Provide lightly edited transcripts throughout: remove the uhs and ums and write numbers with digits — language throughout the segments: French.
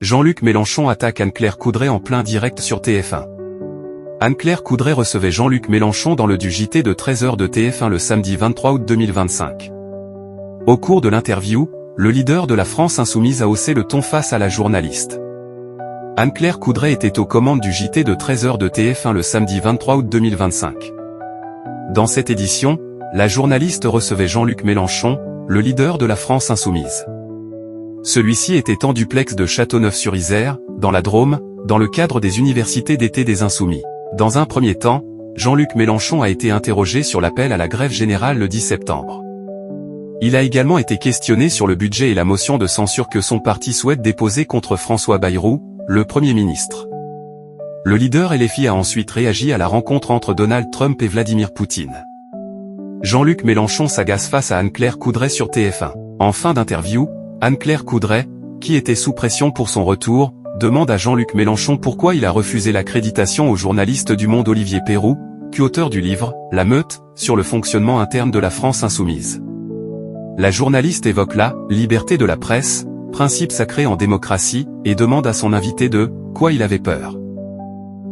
Jean-Luc Mélenchon attaque Anne-Claire Coudray en plein direct sur TF1. Anne-Claire Coudray recevait Jean-Luc Mélenchon dans le du JT de 13h de TF1 le samedi 23 août 2025. Au cours de l'interview, le leader de la France insoumise a haussé le ton face à la journaliste. Anne-Claire Coudray était aux commandes du JT de 13h de TF1 le samedi 23 août 2025. Dans cette édition, la journaliste recevait Jean-Luc Mélenchon, le leader de la France insoumise. Celui-ci était en duplex de Châteauneuf-sur-Isère, dans la Drôme, dans le cadre des universités d'été des Insoumis. Dans un premier temps, Jean-Luc Mélenchon a été interrogé sur l'appel à la grève générale le 10 septembre. Il a également été questionné sur le budget et la motion de censure que son parti souhaite déposer contre François Bayrou, le Premier ministre. Le leader LFI a ensuite réagi à la rencontre entre Donald Trump et Vladimir Poutine. Jean-Luc Mélenchon s'agace face à Anne-Claire Coudray sur TF1. En fin d'interview, Anne-Claire Coudray, qui était sous pression pour son retour, demande à Jean-Luc Mélenchon pourquoi il a refusé l'accréditation au journaliste du Monde Olivier Peyroux, co-auteur du livre « La Meute » sur le fonctionnement interne de la France insoumise. La journaliste évoque la « liberté de la presse », principe sacré en démocratie, et demande à son invité de « quoi il avait peur ».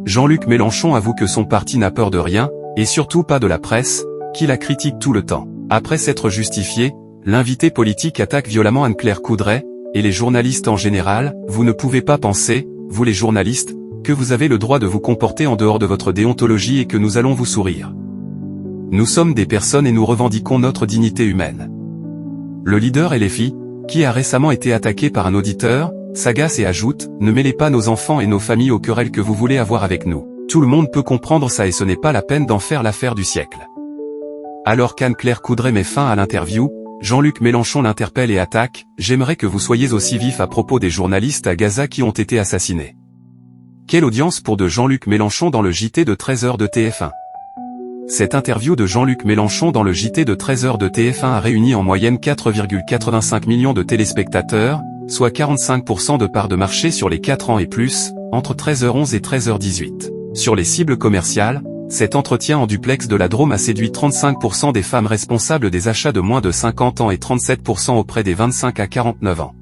Jean-Luc Mélenchon avoue que son parti n'a peur de rien, et surtout pas de la presse, qui la critique tout le temps. Après s'être justifié, l'invité politique attaque violemment Anne-Claire Coudray, et les journalistes en général. Vous ne pouvez pas penser, vous les journalistes, que vous avez le droit de vous comporter en dehors de votre déontologie et que nous allons vous sourire. Nous sommes des personnes et nous revendiquons notre dignité humaine. Le leader LFI, qui a récemment été attaqué par un auditeur, s'agace et ajoute « Ne mêlez pas nos enfants et nos familles aux querelles que vous voulez avoir avec nous. Tout le monde peut comprendre ça et ce n'est pas la peine d'en faire l'affaire du siècle. » Alors qu'Anne-Claire Coudray met fin à l'interview, Jean-Luc Mélenchon l'interpelle et attaque « J'aimerais que vous soyez aussi vif à propos des journalistes à Gaza qui ont été assassinés. » Quelle audience pour de Jean-Luc Mélenchon dans le JT de 13h de TF1. Cette interview de Jean-Luc Mélenchon dans le JT de 13h de TF1 a réuni en moyenne 4,85 millions de téléspectateurs, soit 45% de part de marché sur les 4 ans et plus, entre 13h11 et 13h18. Sur les cibles commerciales, cet entretien en duplex de la Drôme a séduit 35% des femmes responsables des achats de moins de 50 ans et 37% auprès des 25 à 49 ans.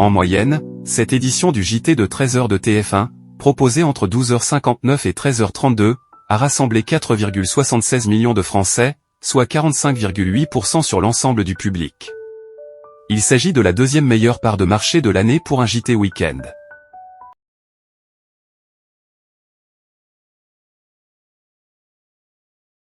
En moyenne, cette édition du JT de 13h de TF1, proposée entre 12h59 et 13h32, a rassemblé 4,76 millions de Français, soit 45,8% sur l'ensemble du public. Il s'agit de la deuxième meilleure part de marché de l'année pour un JT week-end.